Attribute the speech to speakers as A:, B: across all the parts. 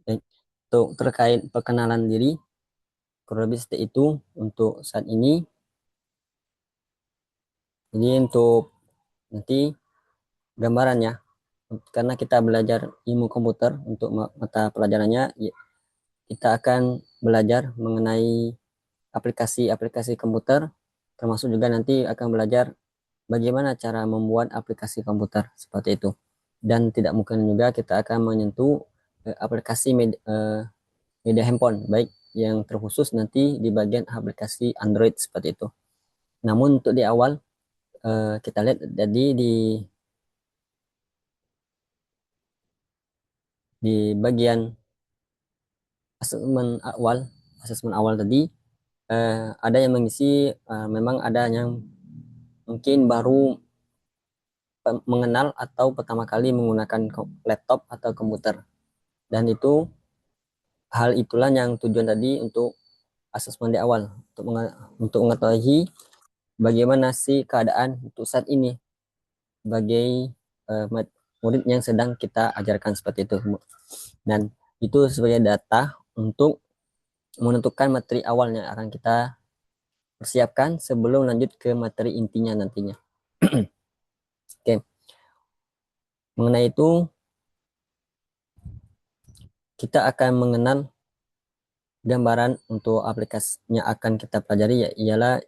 A: Baik. Untuk terkait perkenalan diri, kurang lebih seperti itu untuk saat ini. Jadi untuk nanti gambarannya, karena kita belajar ilmu komputer untuk mata pelajarannya, kita akan belajar mengenai aplikasi-aplikasi komputer, termasuk juga nanti akan belajar bagaimana cara membuat aplikasi komputer seperti itu. Dan tidak mungkin juga kita akan menyentuh aplikasi media handphone, baik yang terkhusus nanti di bagian aplikasi Android seperti itu. Namun untuk di awal kita lihat jadi di bagian asesmen awal tadi ada yang mengisi memang ada yang mungkin baru mengenal atau pertama kali menggunakan laptop atau komputer, dan itu hal itulah yang tujuan tadi untuk asesmen di awal untuk mengetahui bagaimana sih keadaan untuk saat ini sebagai uh, murid yang sedang kita ajarkan seperti itu, dan itu sebagai data untuk menentukan materi awalnya akan kita persiapkan sebelum lanjut ke materi intinya nantinya. Oke, mengenai itu kita akan mengenal gambaran untuk aplikasinya akan kita pelajari, ya ialah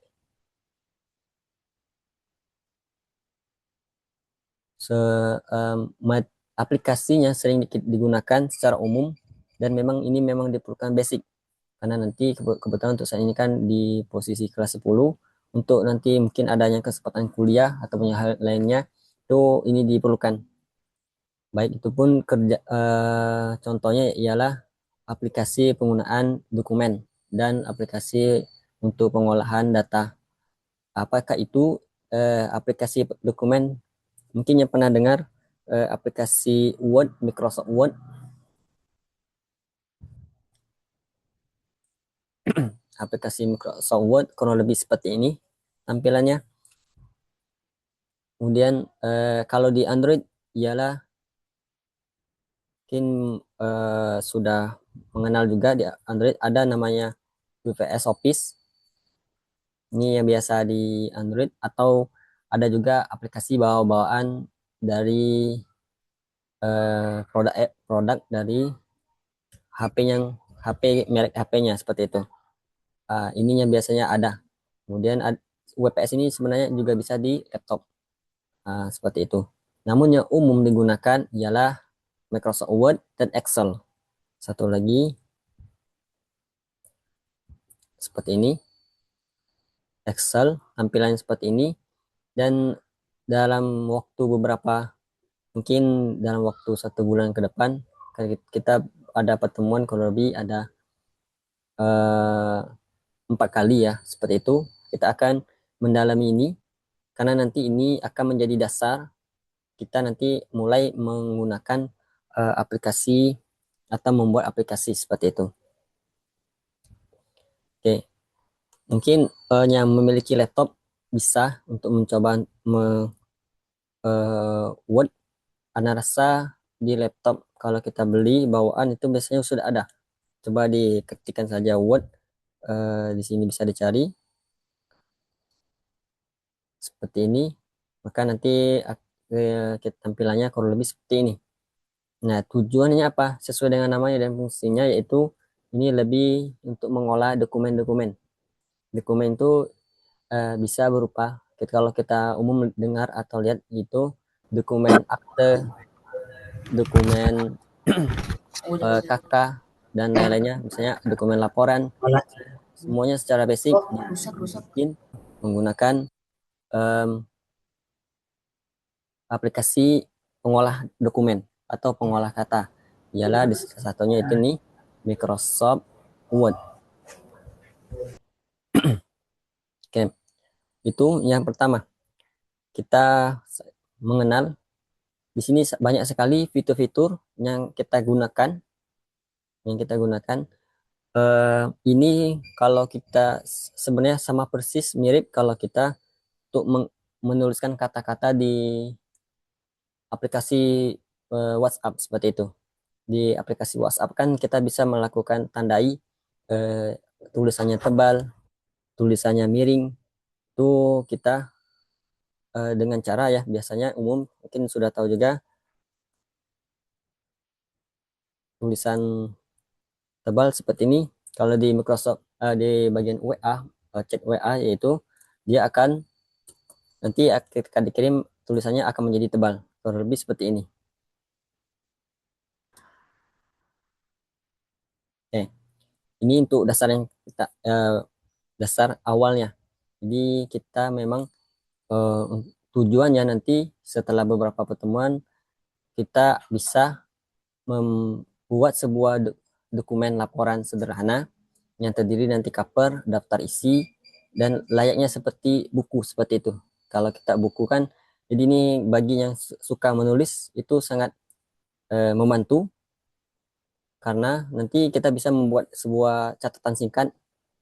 A: se, aplikasinya sering digunakan secara umum, dan memang ini memang diperlukan basic karena nanti kebetulan untuk saya ini kan di posisi kelas 10, untuk nanti mungkin adanya kesempatan kuliah atau punya hal lainnya itu ini diperlukan. Baik itu pun kerja contohnya ialah aplikasi penggunaan dokumen dan aplikasi untuk pengolahan data. Apakah itu aplikasi dokumen? Mungkin yang pernah dengar aplikasi Word, Microsoft Word. Aplikasi Microsoft Word kurang lebih seperti ini tampilannya. Kemudian kalau di Android ialah mungkin sudah mengenal juga, di Android ada namanya WPS Office. Ini yang biasa di Android, atau ada juga aplikasi bawaan dari produk dari HP yang HP merek HP-nya seperti itu. Ininya biasanya ada. Kemudian WPS ini sebenarnya juga bisa di laptop seperti itu. Namun yang umum digunakan ialah Microsoft Word dan Excel. Satu lagi seperti ini, Excel tampilannya seperti ini, dan dalam waktu beberapa, mungkin dalam waktu 1 bulan ke depan, kita ada pertemuan kurang lebih ada 4 kali ya seperti itu. Kita akan mendalami ini karena nanti ini akan menjadi dasar kita nanti mulai menggunakan aplikasi atau membuat aplikasi seperti itu. Oke, mungkin yang memiliki laptop bisa untuk mencoba Word. Ana rasa di laptop kalau kita beli bawaan itu biasanya sudah ada. Coba diketikkan saja Word, di sini bisa dicari seperti ini, maka nanti tampilannya kurang lebih seperti ini. Nah, tujuannya apa? Sesuai dengan namanya dan fungsinya, yaitu ini lebih untuk mengolah dokumen-dokumen. Dokumen itu bisa berupa, kalau kita umum dengar atau lihat itu dokumen akte, dokumen KK, dan lain-lainnya, misalnya dokumen laporan, semuanya secara basic mungkin menggunakan um, aplikasi pengolah dokumen atau pengolah kata. Ialah di salah satunya itu nih Microsoft Word. Oke, itu yang pertama. Kita mengenal di sini banyak sekali fitur-fitur yang kita gunakan. Ini kalau kita sebenarnya sama persis mirip kalau kita untuk menuliskan kata-kata di aplikasi WhatsApp seperti itu. di aplikasi WhatsApp kan kita bisa melakukan tandai tulisannya tebal, tulisannya miring. Itu kita dengan cara ya biasanya umum mungkin sudah tahu juga tulisan tebal seperti ini. Kalau di Microsoft di bagian WA chat WA yaitu dia akan nanti ketika dikirim tulisannya akan menjadi tebal kurang lebih seperti ini. Oke, ini untuk dasar yang kita dasar awalnya. Jadi kita memang eh, tujuannya nanti setelah beberapa pertemuan kita bisa membuat sebuah dokumen laporan sederhana yang terdiri nanti cover, daftar isi, dan layaknya seperti buku seperti itu. Kalau kita buku kan, jadi ini bagi yang suka menulis itu sangat membantu karena nanti kita bisa membuat sebuah catatan singkat,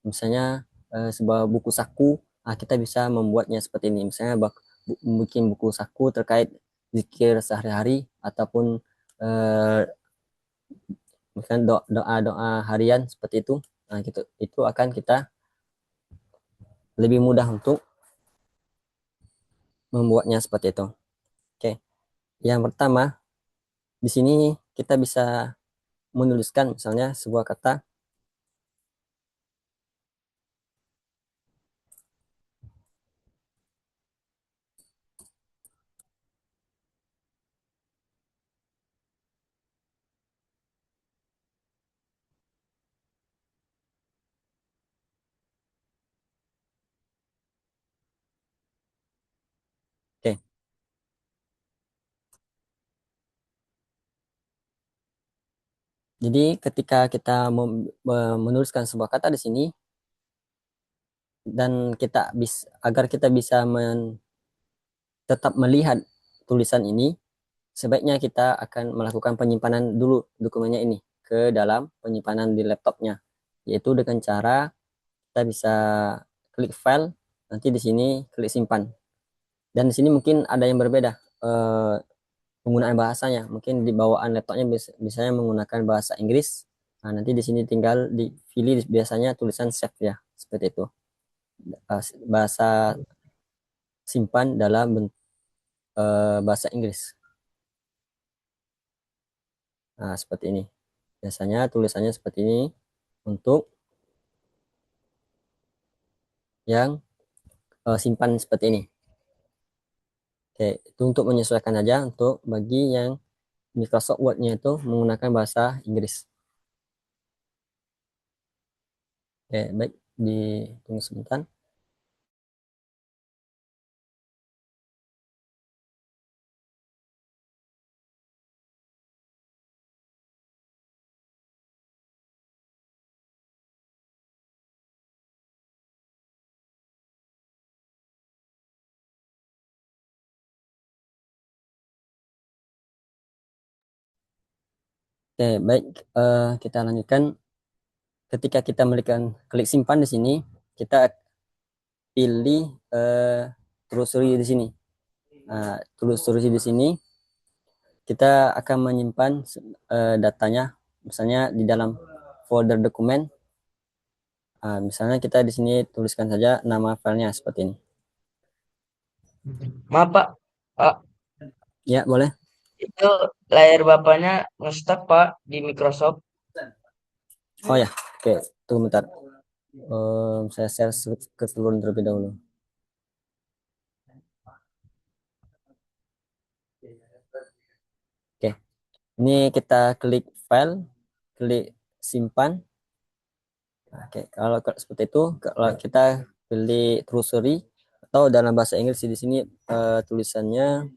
A: misalnya sebuah buku saku, kita bisa membuatnya seperti ini, misalnya bikin buku saku terkait zikir sehari-hari ataupun eh, misalnya doa-doa harian seperti itu. Nah, gitu. Itu akan kita lebih mudah untuk membuatnya seperti itu. Oke. Yang pertama, di sini kita bisa menuliskan misalnya sebuah kata. Oke. Jadi ketika kita menuliskan sebuah kata di sini dan kita bisa agar kita bisa tetap melihat tulisan ini, sebaiknya kita akan melakukan penyimpanan dulu dokumennya ini ke dalam penyimpanan di laptopnya, yaitu dengan cara kita bisa klik file, nanti di sini klik simpan. Dan di sini mungkin ada yang berbeda penggunaan bahasanya. Mungkin di bawaan laptopnya biasanya menggunakan bahasa Inggris. Nah, nanti di sini tinggal dipilih biasanya tulisan save ya, seperti itu. Bahasa simpan dalam bahasa Inggris. Nah, seperti ini. Biasanya tulisannya seperti ini untuk yang simpan seperti ini. Oke, itu untuk menyesuaikan aja untuk bagi yang Microsoft Word-nya itu menggunakan bahasa Inggris. Oke, baik. Ditunggu sebentar. Oke, baik. Kita lanjutkan. Ketika kita memberikan klik simpan di sini, kita pilih telusuri di sini. Nah, telusuri di sini, kita akan menyimpan datanya, misalnya di dalam folder dokumen. Misalnya kita di sini tuliskan saja nama filenya seperti ini.
B: Maaf Pak, Pak,
A: Ya, boleh.
B: itu layar Bapaknya nge-stuck Pak di Microsoft.
A: Oh ya, oke. Tunggu bentar. Saya share keseluruhan terlebih dahulu. Oke, ini kita klik file, klik simpan. Oke, kalau seperti itu, kalau kita pilih telusuri atau dalam bahasa Inggris di sini tulisannya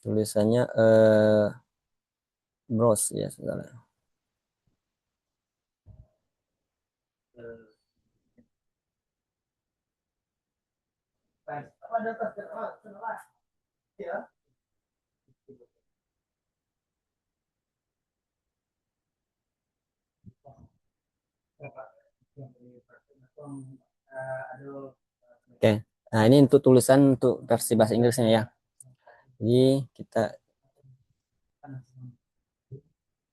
A: tulisannya browse ya saudara. Oke, Oke. Nah, ini untuk tulisan untuk versi bahasa Inggrisnya ya. Jadi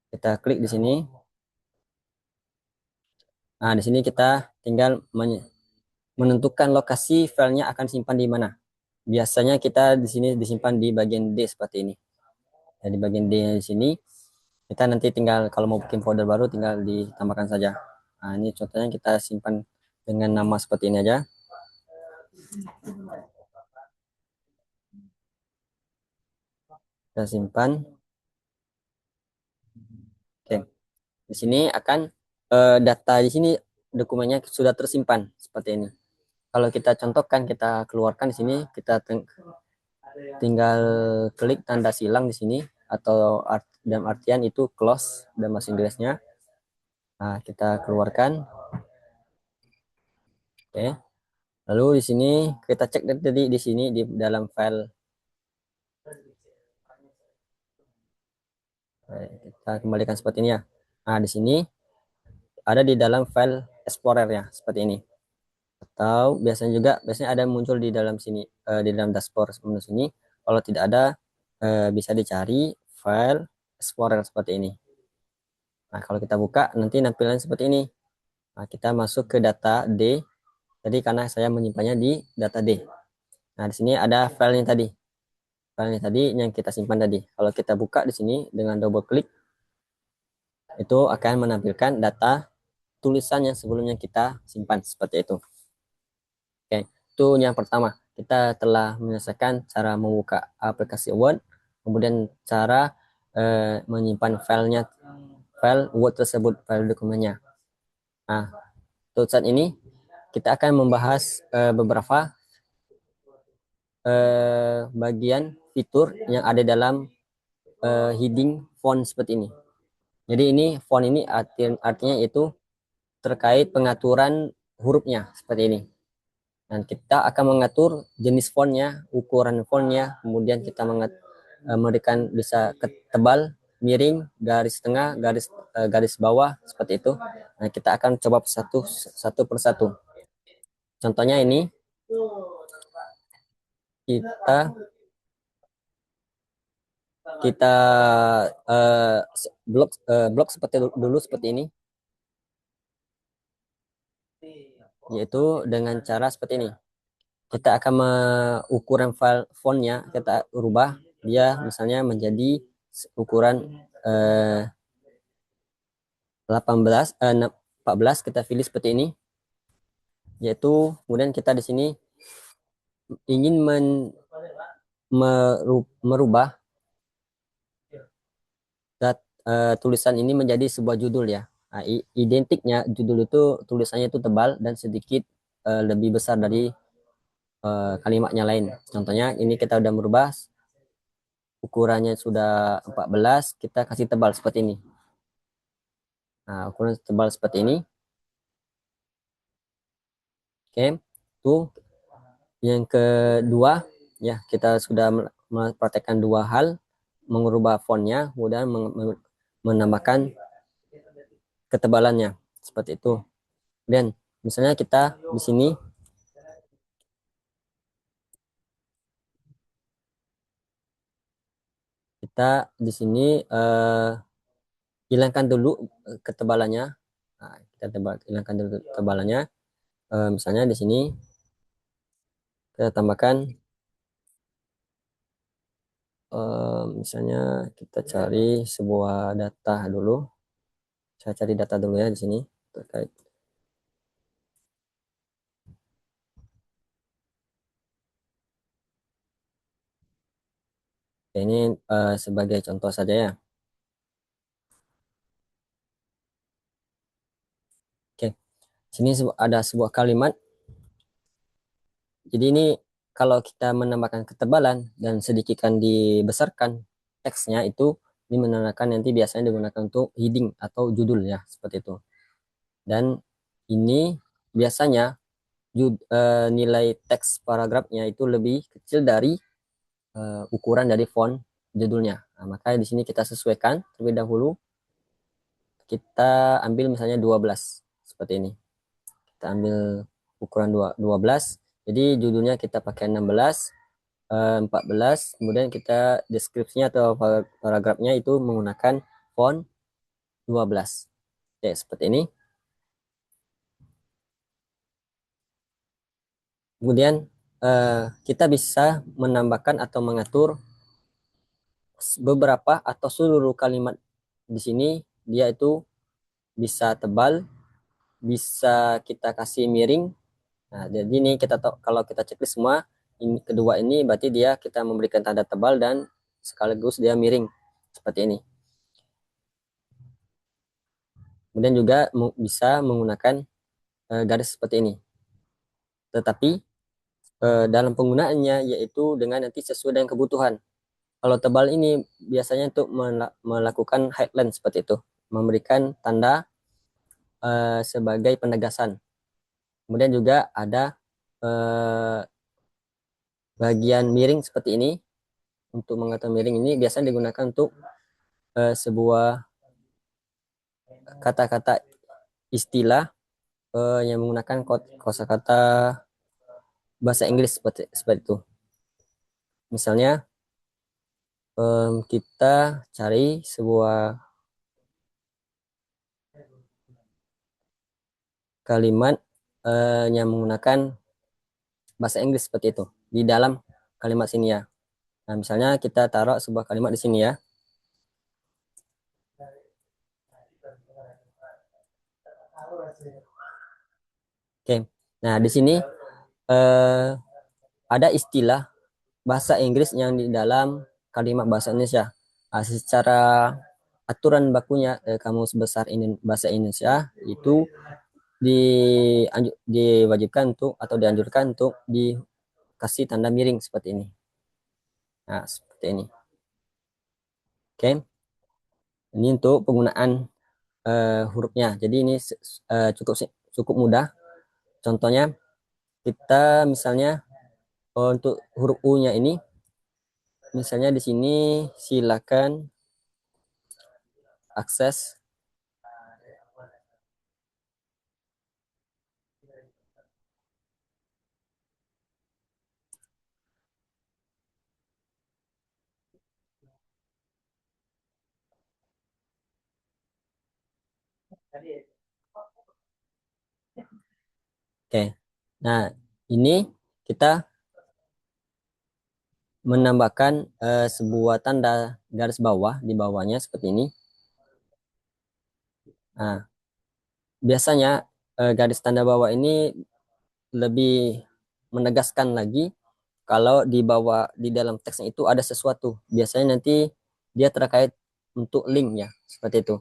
A: kita klik di sini. Nah, di sini kita tinggal menentukan lokasi filenya akan simpan di mana. Biasanya kita di sini disimpan di bagian D seperti ini. Ya, di bagian D di sini kita nanti tinggal kalau mau bikin folder baru tinggal ditambahkan saja. Nah, ini contohnya kita simpan dengan nama seperti ini aja. Kita simpan. Oke. Di sini akan data di sini dokumennya sudah tersimpan seperti ini. Kalau kita contohkan, kita keluarkan di sini, kita tinggal klik tanda silang di sini atau dalam artian itu close dalam bahasa Inggrisnya. Nah, kita keluarkan. Oke. Lalu di sini kita cek tadi di sini di dalam file kita kembalikan seperti ini ya. Nah, di sini ada di dalam file explorer ya, seperti ini. Atau biasanya ada muncul di dalam sini di dalam dashboard menu sini. Kalau tidak ada bisa dicari file explorer seperti ini. Nah, kalau kita buka nanti tampilan seperti ini. Nah, kita masuk ke data D. Jadi karena saya menyimpannya di data D. Nah, di sini ada filenya tadi. Filenya tadi yang kita simpan tadi. Kalau kita buka di sini dengan double klik, itu akan menampilkan data tulisan yang sebelumnya kita simpan seperti itu. Oke, itu yang pertama. Kita telah menyelesaikan cara membuka aplikasi Word, kemudian cara menyimpan file Word tersebut, file dokumennya. Nah, untuk saat ini kita akan membahas beberapa bagian fitur yang ada dalam heading font seperti ini. Jadi ini font ini artinya itu terkait pengaturan hurufnya seperti ini. Dan kita akan mengatur jenis fontnya, ukuran fontnya, kemudian kita memberikan bisa tebal, miring, garis tengah, garis bawah seperti itu. Nah, kita akan coba satu persatu. Contohnya ini kita kita blok seperti dulu seperti ini, yaitu dengan cara seperti ini. Kita akan ukuran file fontnya kita rubah dia misalnya menjadi ukuran 14 kita pilih seperti ini, yaitu kemudian kita di sini ingin merubah tulisan ini menjadi sebuah judul ya. Nah, identiknya judul itu tulisannya itu tebal dan sedikit lebih besar dari kalimatnya lain. Contohnya ini kita udah merubah ukurannya sudah 14, kita kasih tebal seperti ini. Nah, ukuran tebal seperti ini. Oke, tuh yang kedua ya, kita sudah mempraktekkan dua hal, mengubah fontnya, kemudian menambahkan ketebalannya seperti itu. Dan misalnya kita di sini hilangkan dulu ketebalannya. Nah, kita hilangkan dulu ketebalannya. Misalnya di sini kita tambahkan misalnya kita cari sebuah data dulu. Saya cari data dulu ya di sini terkait. Ini sebagai contoh saja ya. Oke, sini ada sebuah kalimat. Jadi ini kalau kita menambahkan ketebalan dan sedikitkan dibesarkan teksnya itu, ini menandakan nanti biasanya digunakan untuk heading atau judul ya, seperti itu. Dan ini biasanya nilai teks paragrafnya itu lebih kecil dari ukuran dari font judulnya. Nah, maka di sini kita sesuaikan terlebih dahulu. Kita ambil misalnya 12 seperti ini. Kita ambil ukuran 12. Jadi judulnya kita pakai 16, 14, kemudian kita deskripsinya atau paragrafnya itu menggunakan font 12. Oke, seperti ini. Kemudian kita bisa menambahkan atau mengatur beberapa atau seluruh kalimat di sini. Dia itu bisa tebal, bisa kita kasih miring. Nah, jadi ini kita tahu kalau kita checklist semua, ini kedua ini berarti dia kita memberikan tanda tebal dan sekaligus dia miring seperti ini. Kemudian juga bisa menggunakan garis seperti ini. Tetapi dalam penggunaannya yaitu dengan nanti sesuai dengan kebutuhan. Kalau tebal ini biasanya untuk melakukan headline seperti itu, memberikan tanda sebagai penegasan. Kemudian juga ada bagian miring seperti ini. Untuk mengatur miring ini biasanya digunakan untuk sebuah kata-kata istilah yang menggunakan kosakata bahasa Inggris seperti itu. Misalnya kita cari sebuah kalimat yang menggunakan bahasa Inggris seperti itu di dalam kalimat sini ya. Nah, misalnya kita taruh sebuah kalimat di sini ya. Oke. Nah, di sini ada istilah bahasa Inggris yang di dalam kalimat bahasa Indonesia. Nah, secara aturan bakunya kamus besar ini bahasa Indonesia itu diwajibkan untuk atau dianjurkan untuk dikasih tanda miring seperti ini. Nah, seperti ini. Oke. Ini untuk penggunaan hurufnya. Jadi ini cukup mudah. Contohnya kita misalnya untuk huruf U-nya ini misalnya di sini silakan akses. Oke. Nah, ini kita menambahkan sebuah tanda garis bawah di bawahnya seperti ini. Nah, biasanya garis tanda bawah ini lebih menegaskan lagi kalau di bawah di dalam teksnya itu ada sesuatu. Biasanya nanti dia terkait untuk link ya, seperti itu.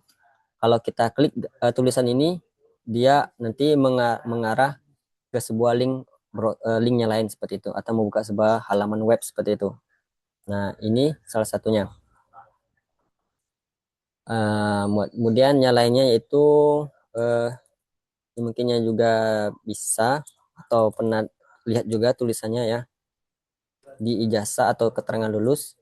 A: Kalau kita klik tulisan ini, dia nanti mengarah ke sebuah link yang lain seperti itu atau membuka sebuah halaman web seperti itu. Nah, ini salah satunya. Kemudian yang lainnya yaitu uh, mungkinnya juga bisa atau pernah lihat juga tulisannya ya di ijazah atau keterangan lulus.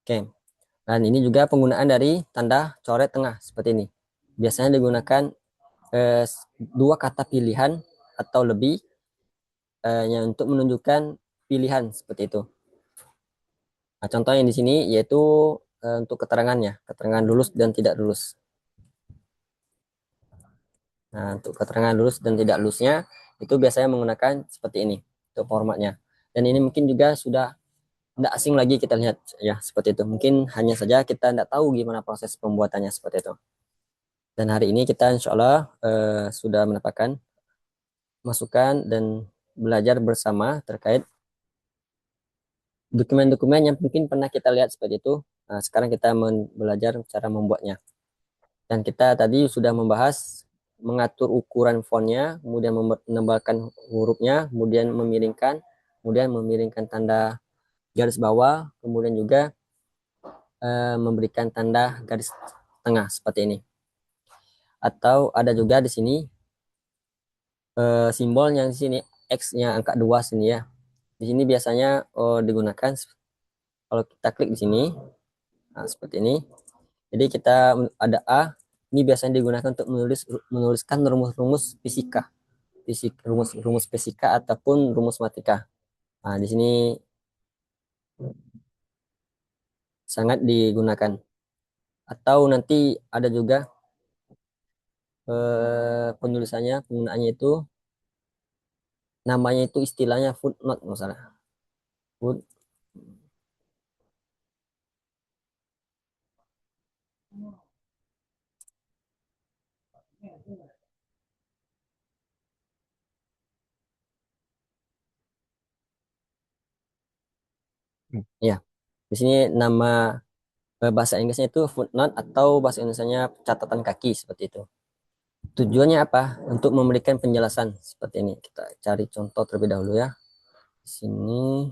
A: Oke. Dan ini juga penggunaan dari tanda coret tengah seperti ini. Biasanya digunakan eh, dua kata pilihan atau lebih yang untuk menunjukkan pilihan seperti itu. Nah, contohnya di sini yaitu untuk keterangannya, keterangan lulus dan tidak lulus. Nah, untuk keterangan lulus dan tidak lulusnya itu biasanya menggunakan seperti ini untuk formatnya. Dan ini mungkin juga sudah tidak asing lagi kita lihat ya seperti itu. Mungkin hanya saja kita tidak tahu gimana proses pembuatannya seperti itu. Dan hari ini kita insya Allah sudah mendapatkan masukan dan belajar bersama terkait dokumen-dokumen yang mungkin pernah kita lihat seperti itu. Nah, sekarang kita belajar cara membuatnya. Dan kita tadi sudah membahas mengatur ukuran fontnya, kemudian menebalkan hurufnya, kemudian memiringkan tanda garis bawah, kemudian juga memberikan tanda garis tengah seperti ini. Atau ada juga di sini simbolnya di sini X-nya angka 2 sini ya. Di sini biasanya digunakan Kalau kita klik di sini, nah, seperti ini. Jadi kita ada A, ini biasanya digunakan untuk menuliskan rumus-rumus fisika, rumus-rumus fisika ataupun rumus matematika. Nah, di sini sangat digunakan. Atau nanti ada juga penulisannya, penggunaannya itu namanya itu istilahnya footnote masalah. Foot, ya, di sini nama bahasa Inggrisnya itu footnote atau bahasa Indonesianya catatan kaki seperti itu. Tujuannya apa? Untuk memberikan penjelasan seperti ini. Kita cari contoh terlebih dahulu ya. Di sini,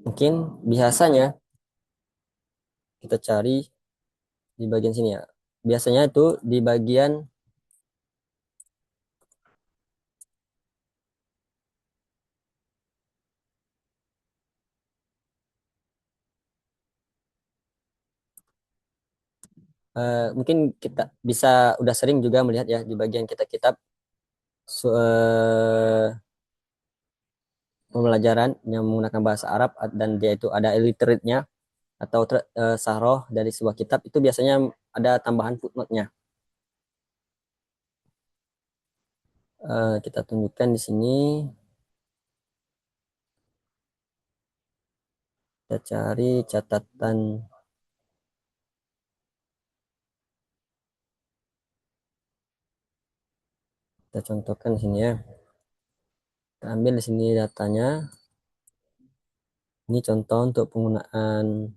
A: mungkin biasanya kita cari di bagian sini ya. Biasanya itu di bagian mungkin kita bisa udah sering juga melihat ya di bagian kitab-kitab pembelajaran yang menggunakan bahasa Arab dan dia itu ada illiterate-nya atau sahroh dari sebuah kitab itu biasanya ada tambahan footnote-nya. Kita tunjukkan di sini, kita cari catatan, kita contohkan di sini ya. Kita ambil di sini datanya. Ini contoh untuk penggunaan.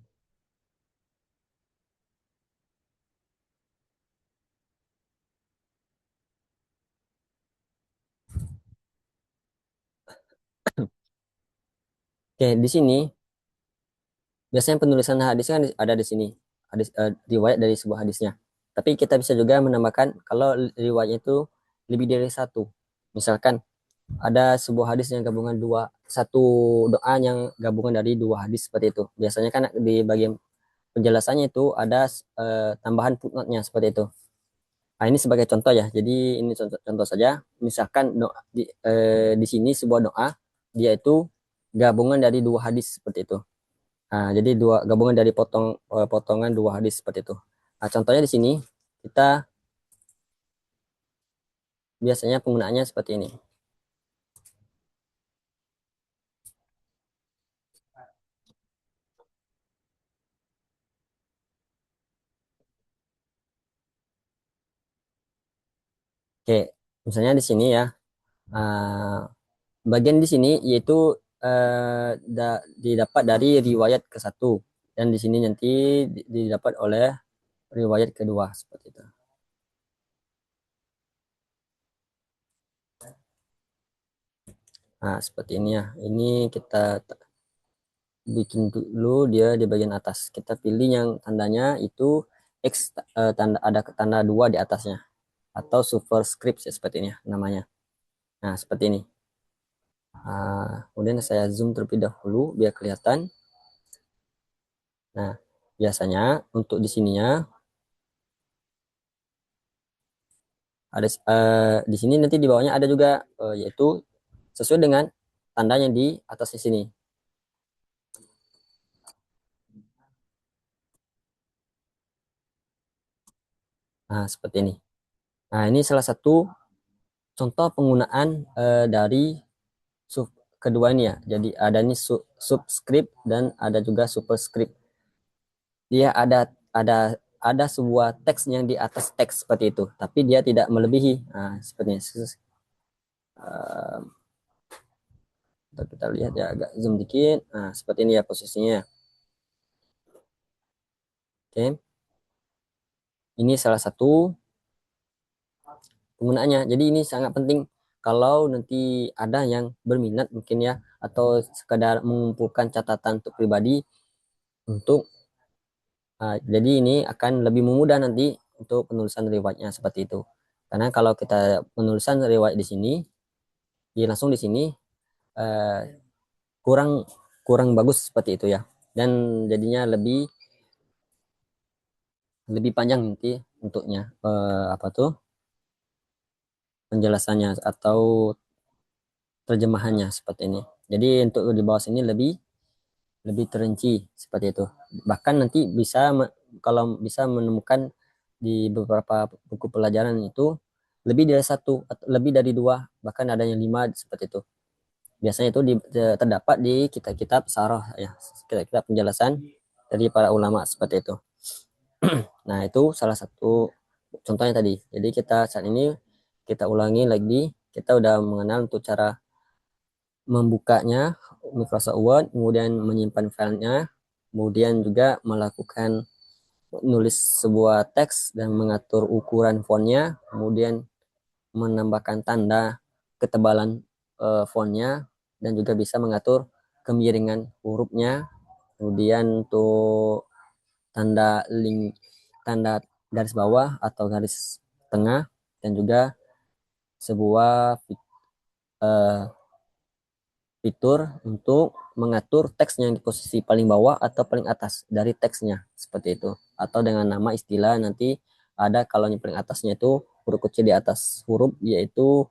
A: Oke, di sini biasanya penulisan hadis kan ada di sini, hadis riwayat dari sebuah hadisnya. Tapi kita bisa juga menambahkan kalau riwayatnya itu lebih dari satu. Misalkan ada sebuah hadis yang gabungan satu doa yang gabungan dari dua hadis seperti itu. Biasanya kan di bagian penjelasannya itu ada tambahan footnote-nya seperti itu. Nah, ini sebagai contoh ya. Jadi ini contoh saja. Misalkan di sini sebuah doa dia itu gabungan dari dua hadis seperti itu. Nah, jadi dua gabungan dari potongan dua hadis seperti itu. Nah, contohnya di sini kita biasanya penggunaannya seperti ini. Oke, misalnya di sini ya. Uh, Bagian di sini yaitu didapat dari riwayat ke satu dan di sini nanti didapat oleh riwayat kedua seperti itu. Nah, seperti ini ya. Ini kita bikin dulu dia di bagian atas. Kita pilih yang tandanya itu X, tanda ada tanda dua di atasnya atau superscript ya, seperti ini ya, namanya. Nah, seperti ini. Kemudian saya zoom terlebih dahulu biar kelihatan. Nah, biasanya untuk di sininya ada di sini nanti di bawahnya ada juga yaitu sesuai dengan tandanya di atasnya sini. Nah, seperti ini. Nah, ini salah satu contoh penggunaan dari sub kedua ini ya. Jadi ada ini subscript dan ada juga superscript. Dia ada sebuah teks yang di atas teks seperti itu, tapi dia tidak melebihi. Nah, seperti ini. Kita lihat ya agak zoom dikit. Nah, seperti ini ya posisinya. Oke. Ini salah satu penggunaannya. Jadi ini sangat penting kalau nanti ada yang berminat mungkin ya atau sekedar mengumpulkan catatan untuk pribadi untuk jadi ini akan lebih memudah nanti untuk penulisan riwayatnya seperti itu. Karena kalau kita penulisan riwayat di sini, langsung di sini uh, kurang kurang bagus seperti itu ya. Dan jadinya lebih panjang nanti untuknya apa tuh penjelasannya atau terjemahannya seperti ini. Jadi untuk di bawah sini lebih terinci seperti itu. Bahkan nanti bisa kalau bisa menemukan di beberapa buku pelajaran itu lebih dari satu atau lebih dari dua, bahkan adanya lima seperti itu. Biasanya itu terdapat di kitab-kitab sarah ya, kitab-kitab penjelasan dari para ulama seperti itu. Nah, itu salah satu contohnya tadi. Jadi kita saat ini kita ulangi lagi, kita udah mengenal untuk cara membukanya Microsoft Word, kemudian menyimpan filenya, kemudian juga melakukan nulis sebuah teks dan mengatur ukuran fontnya, kemudian menambahkan tanda ketebalan fontnya, dan juga bisa mengatur kemiringan hurufnya, kemudian untuk tanda link, tanda garis bawah atau garis tengah, dan juga sebuah fitur untuk mengatur teksnya yang di posisi paling bawah atau paling atas dari teksnya seperti itu, atau dengan nama istilah nanti ada kalau yang paling atasnya itu huruf kecil di atas huruf yaitu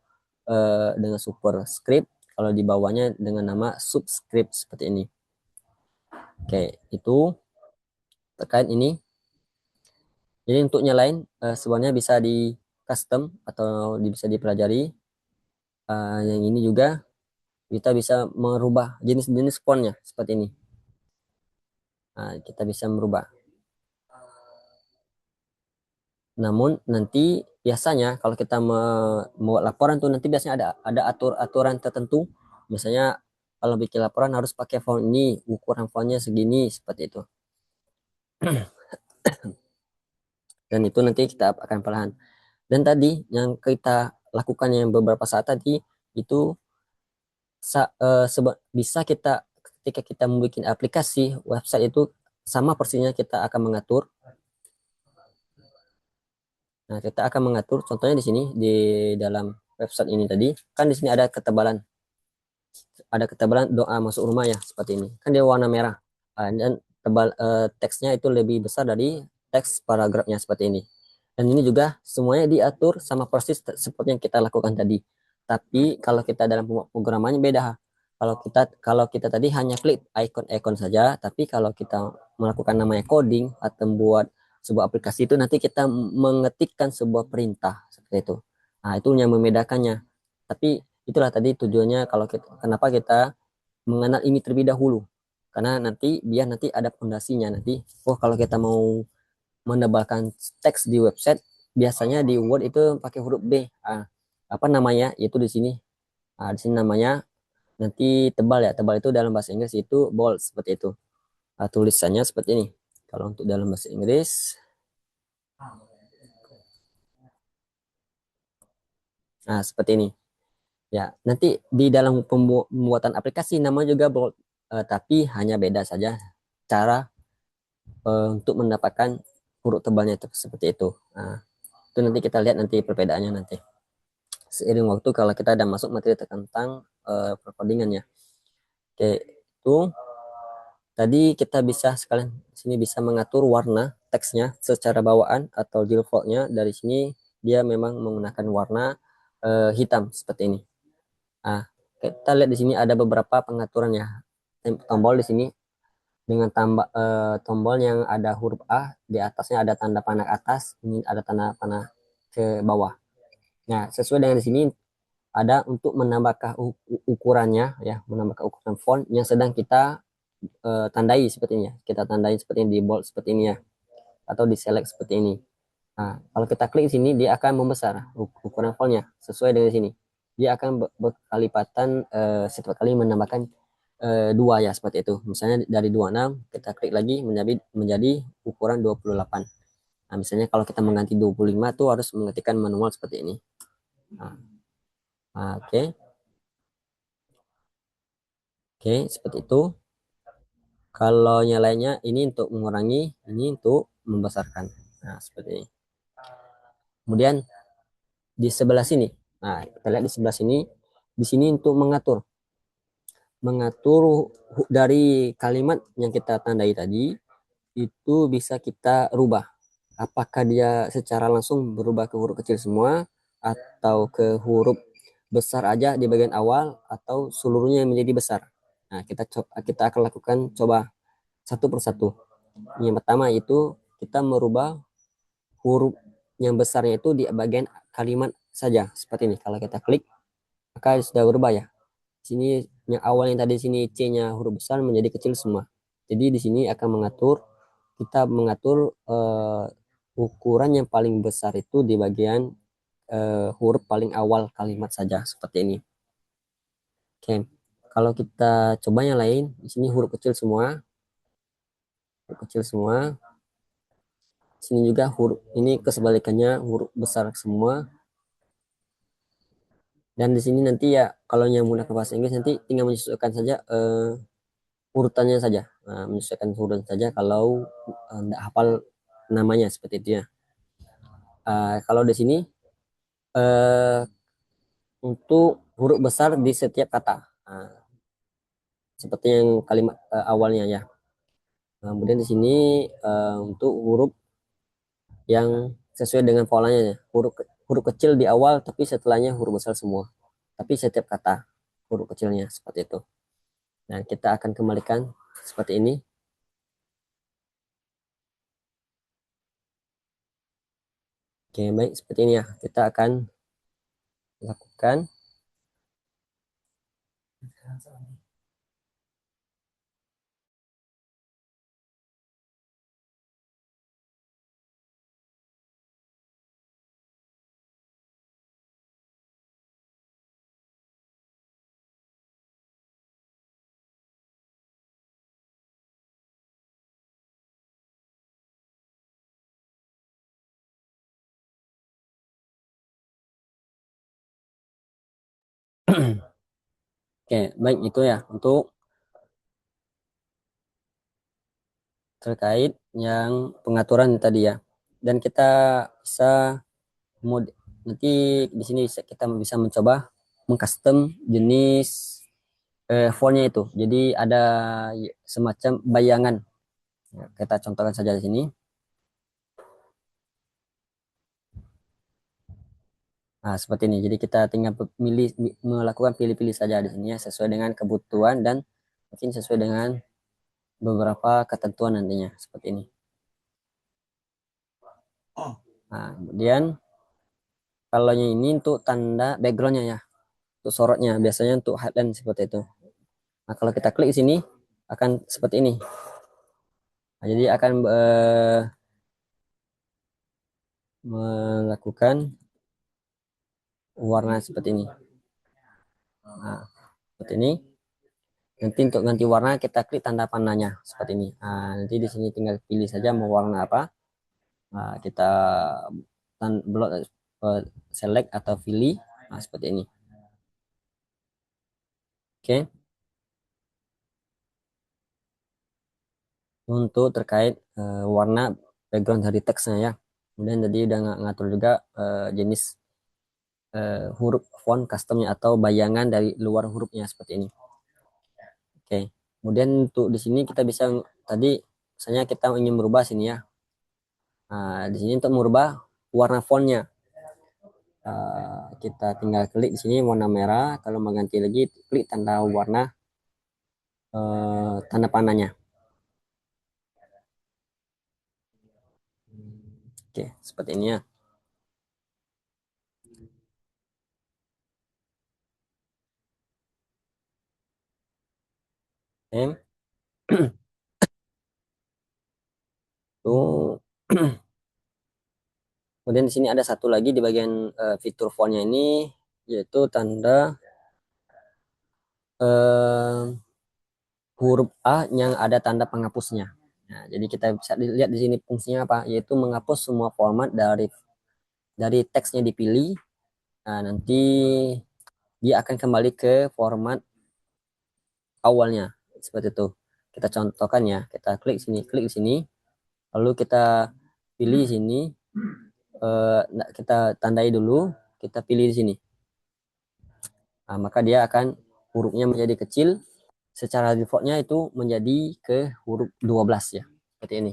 A: dengan superscript, kalau di bawahnya dengan nama subscript seperti ini. Oke, itu terkait ini. Jadi untuk nyalain sebenarnya bisa di custom atau bisa dipelajari. Yang ini juga kita bisa merubah jenis-jenis fontnya seperti ini. Kita bisa merubah. Namun nanti biasanya kalau kita membuat laporan tuh nanti biasanya ada aturan tertentu. Misalnya kalau bikin laporan harus pakai font ini, ukuran fontnya segini seperti itu. Dan itu nanti kita akan perlahan. Dan tadi yang kita lakukan yang beberapa saat tadi itu bisa kita ketika kita membuat aplikasi website itu sama persisnya kita akan mengatur. Nah, kita akan mengatur contohnya di sini di dalam website ini tadi kan di sini ada ketebalan doa masuk rumah ya seperti ini. Kan dia warna merah. Dan teksnya itu lebih besar dari teks paragrafnya seperti ini. Dan ini juga semuanya diatur sama persis seperti yang kita lakukan tadi. Tapi kalau kita dalam pemrogramannya beda. Kalau kita tadi hanya klik icon-icon saja, tapi kalau kita melakukan namanya coding atau membuat sebuah aplikasi itu nanti kita mengetikkan sebuah perintah seperti itu. Nah, itu yang membedakannya. Tapi itulah tadi tujuannya kenapa kita mengenal ini terlebih dahulu. Karena biar nanti ada fondasinya nanti. Oh, kalau kita mau menebalkan teks di website biasanya di Word itu pakai huruf B. Apa namanya? Itu di sini. Di sini namanya nanti tebal ya. Tebal itu dalam bahasa Inggris itu bold seperti itu. Tulisannya seperti ini. Kalau untuk dalam bahasa Inggris, seperti ini. Ya, nanti di dalam pembuatan aplikasi nama juga bold, tapi hanya beda saja cara untuk mendapatkan huruf tebalnya itu seperti itu. Itu nanti kita lihat nanti perbedaannya nanti seiring waktu kalau kita ada masuk materi tentang perkodingan ya. Oke, itu tadi kita bisa sekalian sini bisa mengatur warna teksnya secara bawaan atau defaultnya dari sini dia memang menggunakan warna hitam seperti ini. Kita lihat di sini ada beberapa pengaturan ya. Tombol di sini dengan tombol yang ada huruf A, di atasnya ada tanda panah atas, ini ada tanda panah ke bawah. Nah, sesuai dengan di sini ada untuk menambahkan ukurannya ya, menambahkan ukuran font yang sedang kita tandai seperti ini ya. Kita tandai seperti ini di bold seperti ini ya, atau di select seperti ini. Nah, kalau kita klik sini dia akan membesar ukuran fontnya sesuai dengan sini. Dia akan berkalipatan setiap kali menambahkan dua ya seperti itu. Misalnya dari 26 kita klik lagi menjadi ukuran 28. Nah, misalnya kalau kita mengganti 25 tuh harus mengetikkan manual seperti ini. Oke. Oke, seperti itu. Kalau nyalainnya ini untuk mengurangi, ini untuk membesarkan. Nah, seperti ini. Kemudian di sebelah sini. Nah, kita lihat di sebelah sini. Di sini untuk mengatur. Mengatur dari kalimat yang kita tandai tadi, itu bisa kita rubah. Apakah dia secara langsung berubah ke huruf kecil semua, atau ke huruf besar aja di bagian awal, atau seluruhnya menjadi besar. Nah, kita akan lakukan coba satu persatu. Yang pertama itu kita merubah huruf yang besarnya itu di bagian kalimat saja seperti ini. Kalau kita klik maka sudah berubah ya. Sini yang awal yang tadi sini C-nya huruf besar menjadi kecil semua. Jadi di sini akan kita mengatur ukuran yang paling besar itu di bagian huruf paling awal kalimat saja seperti ini. Oke. Kalau kita coba yang lain, di sini huruf kecil semua, huruf kecil semua. Sini juga huruf ini kesebalikannya huruf besar semua. Dan di sini nanti ya kalau yang menggunakan bahasa Inggris nanti tinggal menyesuaikan saja urutannya saja. Nah, menyesuaikan urutan saja kalau tidak hafal namanya seperti itu ya. Kalau di sini uh, untuk huruf besar di setiap kata. Nah, seperti yang kalimat awalnya ya. Nah, kemudian di sini untuk huruf yang sesuai dengan polanya ya. Huruf kecil di awal tapi setelahnya huruf besar semua. Tapi setiap kata huruf kecilnya seperti itu. Nah, kita akan kembalikan seperti ini. Oke, baik seperti ini ya. Kita akan lakukan. Oke, baik itu ya untuk terkait yang pengaturan tadi ya. Dan kita bisa nanti di sini kita bisa mencoba mengcustom jenis fontnya itu. Jadi ada semacam bayangan. Ya, kita contohkan saja di sini. Nah, seperti ini. Jadi kita tinggal melakukan pilih-pilih saja di sini ya, sesuai dengan kebutuhan dan mungkin sesuai dengan beberapa ketentuan nantinya seperti ini. Nah, kemudian kalau yang ini untuk tanda backgroundnya ya, untuk sorotnya biasanya untuk headline seperti itu. Nah, kalau kita klik di sini akan seperti ini. Nah, jadi akan melakukan warna seperti ini. Nah, seperti ini. Nanti untuk ganti warna kita klik tanda panahnya seperti ini. Nah, nanti di sini tinggal pilih saja mau warna apa. Nah, kita blok select atau pilih. Nah, seperti ini. Oke. Untuk terkait warna background dari teksnya ya. Kemudian tadi udah ngatur juga jenis huruf font customnya atau bayangan dari luar hurufnya seperti ini. Oke. Kemudian untuk di sini kita bisa tadi misalnya kita ingin merubah sini ya. Nah, di sini untuk merubah warna fontnya. Kita tinggal klik di sini warna merah. Kalau mau ganti lagi klik tanda warna tanda panahnya. Oke, seperti ini ya. Oke. Tuh. Kemudian di sini ada satu lagi di bagian fitur fontnya ini yaitu tanda eh, huruf A yang ada tanda penghapusnya. Nah, jadi kita bisa lihat di sini fungsinya apa, yaitu menghapus semua format dari teksnya dipilih. Nah, nanti dia akan kembali ke format awalnya seperti itu. Kita contohkan ya, kita klik di sini, lalu kita pilih sini, kita tandai dulu, kita pilih di sini. Nah, maka dia akan hurufnya menjadi kecil, secara defaultnya itu menjadi ke huruf 12 ya, seperti ini.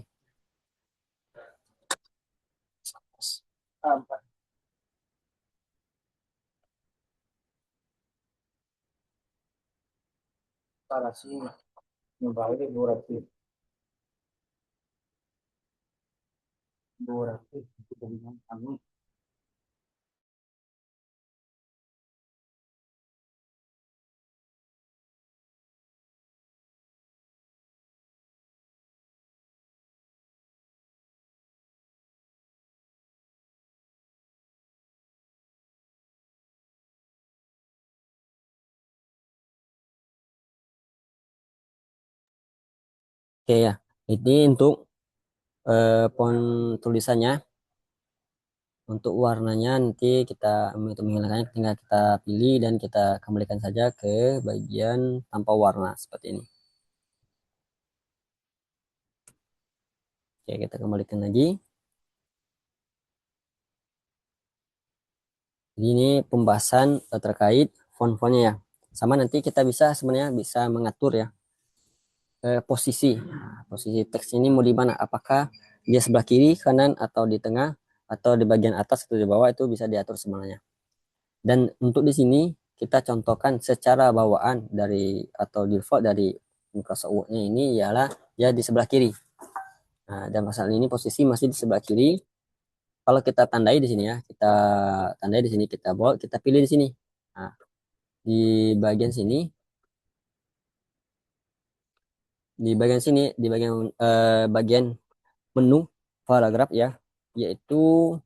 A: Oke ya, ini untuk font tulisannya. Untuk warnanya nanti kita untuk menghilangkannya tinggal kita pilih dan kita kembalikan saja ke bagian tanpa warna seperti ini. Oke, kita kembalikan lagi. Jadi ini pembahasan terkait font-fontnya ya. Sama nanti kita bisa sebenarnya bisa mengatur ya posisi. Nah, posisi teks ini mau di mana? Apakah dia sebelah kiri, kanan, atau di tengah, atau di bagian atas atau di bawah, itu bisa diatur sebenarnya. Dan untuk di sini kita contohkan secara bawaan dari atau default dari Microsoft Word-nya ini ialah ya di sebelah kiri. Nah, dan masalah ini posisi masih di sebelah kiri. Kalau kita tandai di sini ya, kita tandai di sini, kita bawa, kita pilih di sini. Nah, di bagian sini, di bagian menu paragraf ya, yaitu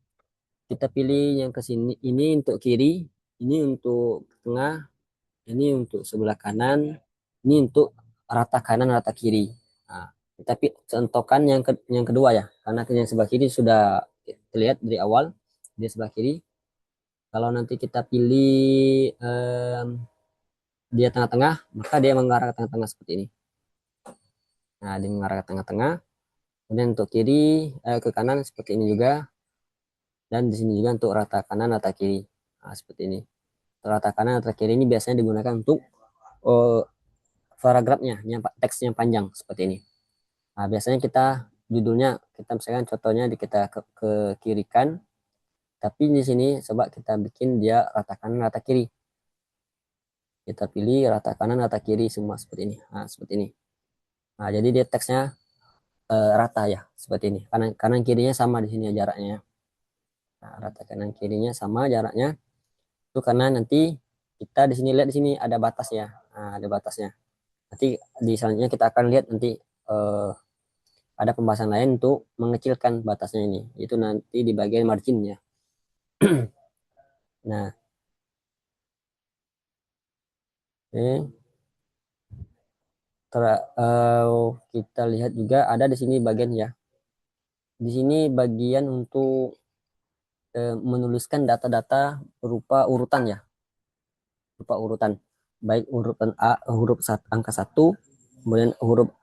A: kita pilih yang ke sini, ini untuk kiri, ini untuk tengah, ini untuk sebelah kanan, ini untuk rata kanan, rata kiri. Nah, tapi contohkan yang kedua ya, karena yang sebelah kiri sudah terlihat dari awal, di sebelah kiri. Kalau nanti kita pilih dia tengah-tengah, maka dia mengarah ke tengah-tengah seperti ini. Nah, dia mengarah ke tengah-tengah. Kemudian untuk kiri, ke kanan seperti ini juga. Dan di sini juga untuk rata kanan, rata kiri. Nah, seperti ini. Rata kanan, rata kiri ini biasanya digunakan untuk uh, paragrafnya, yang teksnya panjang seperti ini. Nah, biasanya kita judulnya kita misalkan contohnya kita ke kirikan, tapi di sini coba kita bikin dia rata kanan, rata kiri. Kita pilih rata kanan, rata kiri semua seperti ini. Nah, seperti ini. Nah, jadi dia teksnya rata ya, seperti ini. Kanan kanan kirinya sama di sini jaraknya. Nah, rata kanan kirinya sama jaraknya. Itu karena nanti kita di sini lihat di sini ada batas ya. Nah, ada batasnya. Nanti di selanjutnya kita akan lihat nanti eh, ada pembahasan lain untuk mengecilkan batasnya ini. Itu nanti di bagian marginnya. Nah, oke. Kita lihat juga ada di sini bagian ya. Di sini bagian untuk menuliskan data-data berupa urutan ya, berupa urutan. Baik urutan A, angka satu, kemudian huruf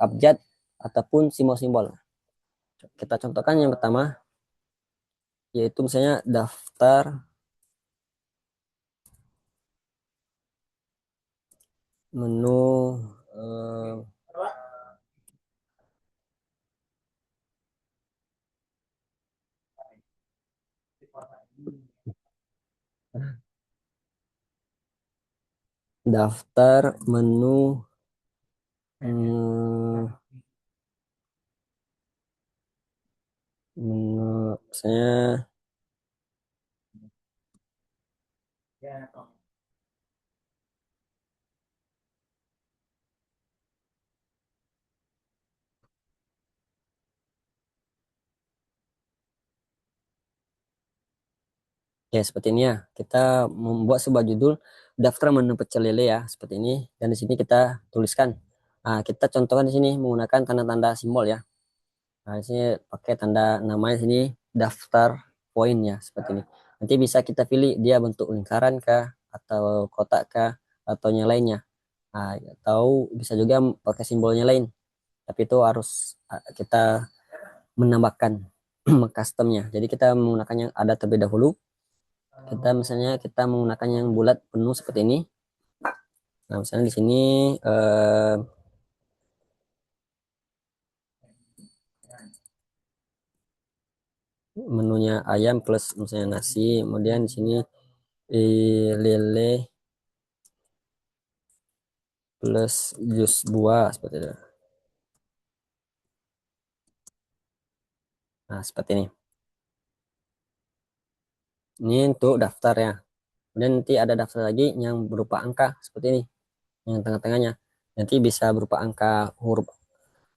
A: abjad ataupun simbol-simbol. Kita contohkan yang pertama yaitu misalnya menu eh, daftar menu hmm, menu saya ya seperti ini ya. Kita membuat sebuah judul daftar menu pecel lele ya, seperti ini. Dan di sini kita tuliskan. Nah, kita contohkan di sini menggunakan tanda-tanda simbol ya. Nah, di sini pakai tanda namanya sini daftar poin ya, seperti ini. Nanti bisa kita pilih dia bentuk lingkaran kah atau kotak kah atau yang lainnya. Nah, atau bisa juga pakai simbolnya lain, tapi itu harus kita menambahkan customnya. Jadi kita menggunakan yang ada terlebih dahulu. Kita misalnya kita menggunakan yang bulat penuh seperti ini. Nah, misalnya di sini eh, menunya ayam plus misalnya nasi, kemudian di sini lele plus jus buah seperti itu. Nah, seperti ini. Ini untuk daftar ya. Kemudian nanti ada daftar lagi yang berupa angka seperti ini, yang tengah-tengahnya. Nanti bisa berupa angka huruf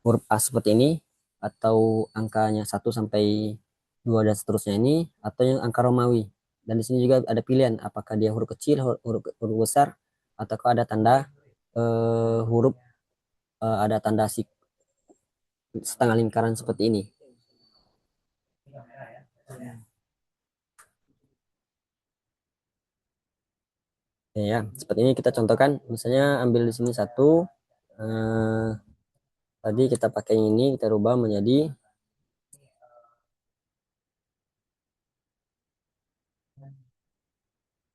A: huruf A seperti ini, atau angkanya 1 sampai 2 dan seterusnya ini, atau yang angka Romawi. Dan di sini juga ada pilihan apakah dia huruf kecil, huruf besar, ataukah ada tanda huruf ada tanda setengah lingkaran seperti ini. Ya, seperti ini kita contohkan. Misalnya ambil di sini satu, eh, tadi kita pakai ini, kita rubah menjadi,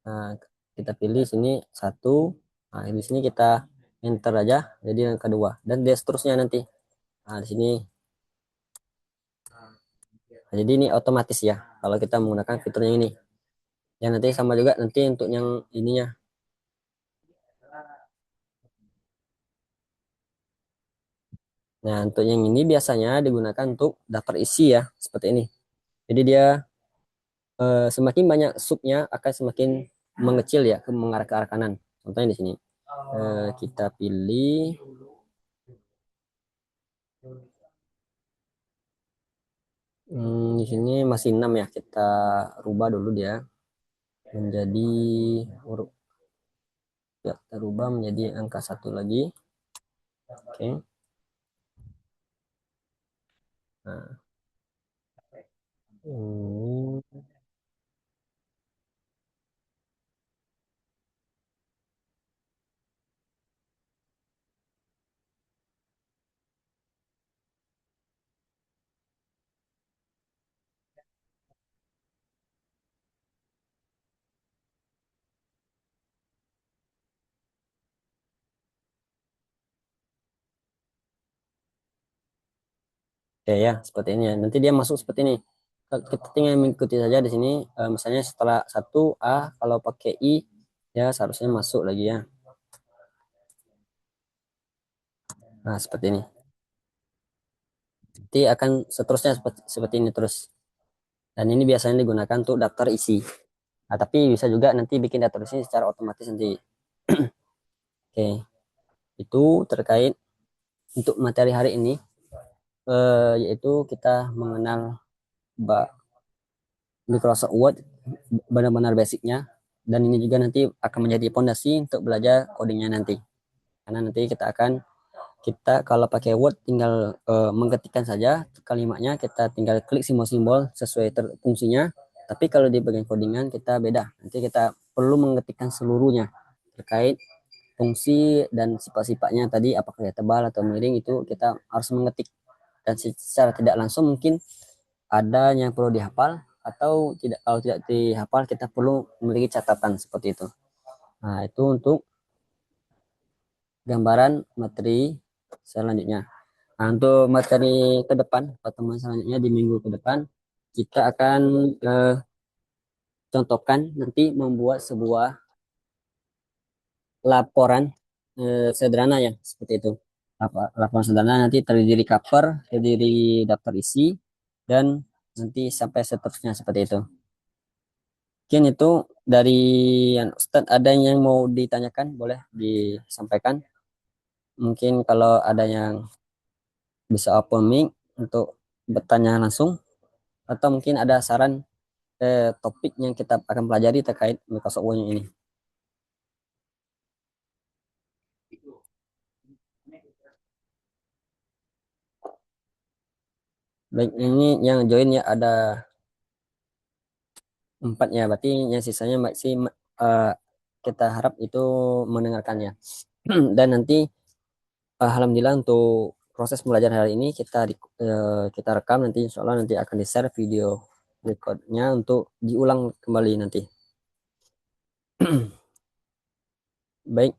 A: nah, kita pilih sini satu. Nah, di sini kita enter aja, jadi yang kedua, dan dia seterusnya nanti. Nah, di sini, nah, jadi ini otomatis ya, kalau kita menggunakan fiturnya ini. Ya, nanti sama juga nanti untuk yang ininya. Nah, untuk yang ini biasanya digunakan untuk daftar isi ya, seperti ini. Jadi dia semakin banyak subnya akan semakin mengecil ya, mengarah ke arah kanan. Contohnya di sini. Kita pilih, di sini masih 6 ya. Kita rubah dulu dia menjadi huruf, ya, kita rubah menjadi angka 1 lagi. Oke. Nah, ini ya, ya seperti ini ya. Nanti dia masuk seperti ini. Kita tinggal mengikuti saja di sini. Misalnya setelah satu A, kalau pakai I ya seharusnya masuk lagi ya. Nah, seperti ini. Nanti akan seterusnya seperti ini terus. Dan ini biasanya digunakan untuk daftar isi. Nah, tapi bisa juga nanti bikin daftar isi secara otomatis nanti. Oke, itu terkait untuk materi hari ini, yaitu kita mengenal Microsoft Word benar-benar basicnya, dan ini juga nanti akan menjadi fondasi untuk belajar codingnya nanti. Karena nanti kita kalau pakai Word tinggal mengetikkan saja kalimatnya, kita tinggal klik simbol-simbol sesuai fungsinya. Tapi kalau di bagian codingan kita beda. Nanti kita perlu mengetikkan seluruhnya terkait fungsi dan sifat-sifatnya tadi, apakah dia tebal atau miring, itu kita harus mengetik. Dan secara tidak langsung mungkin ada yang perlu dihafal, atau tidak, kalau tidak dihafal kita perlu memiliki catatan seperti itu. Nah, itu untuk gambaran materi selanjutnya. Nah, untuk materi ke depan, pertemuan selanjutnya di minggu ke depan, kita akan eh, contohkan nanti membuat sebuah laporan sederhana ya, seperti itu. Laporan sederhana nanti terdiri cover, terdiri daftar isi, dan nanti sampai seterusnya seperti itu. Mungkin itu dari yang Ustadz, ada yang mau ditanyakan, boleh disampaikan. Mungkin kalau ada yang bisa open mic untuk bertanya langsung, atau mungkin ada saran topik yang kita akan pelajari terkait Microsoft Word ini. Baik, ini yang join ya ada 4 ya, berarti yang sisanya masih kita harap itu mendengarkannya. Dan nanti alhamdulillah untuk proses pembelajaran hari ini kita rekam, nanti insya Allah nanti akan di-share video recordnya untuk diulang kembali nanti. Baik,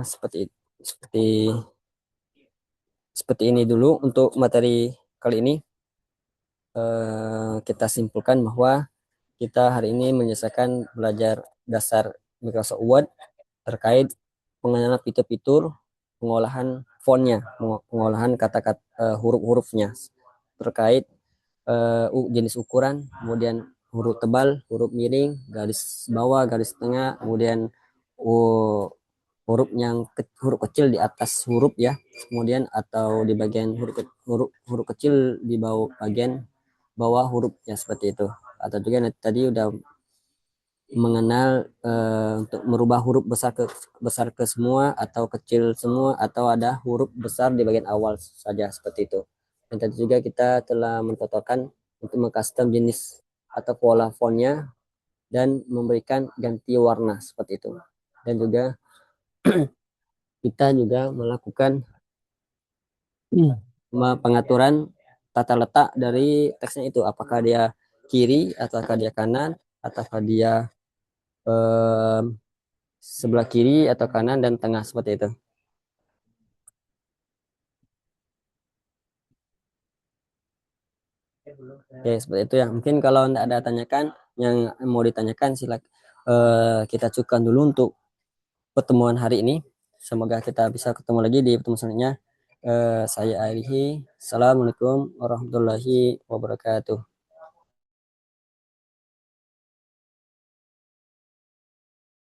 A: seperti seperti ini dulu untuk materi kali ini. Kita simpulkan bahwa kita hari ini menyelesaikan belajar dasar Microsoft Word terkait pengenalan fitur-fitur, pengolahan fontnya, pengolahan kata-kata, huruf-hurufnya, terkait jenis ukuran, kemudian huruf tebal, huruf miring, garis bawah, garis tengah, kemudian huruf huruf kecil di atas huruf ya, kemudian atau di bagian huruf kecil di bawah bagian bawah huruf ya, seperti itu. Atau juga tadi udah mengenal untuk merubah huruf besar ke semua atau kecil semua, atau ada huruf besar di bagian awal saja, seperti itu. Dan tadi juga kita telah mencontohkan untuk mengcustom jenis atau pola fontnya dan memberikan ganti warna seperti itu. Dan juga kita juga melakukan pengaturan tata letak dari teksnya itu, apakah dia kiri ataukah dia kanan, ataukah dia eh, sebelah kiri atau kanan dan tengah, seperti itu. Oke, seperti itu ya. Mungkin kalau anda ada tanyakan yang mau ditanyakan, silakan kita cukupkan dulu untuk pertemuan hari ini. Semoga kita bisa ketemu lagi di pertemuan selanjutnya. Saya Alihi. Assalamualaikum warahmatullahi wabarakatuh.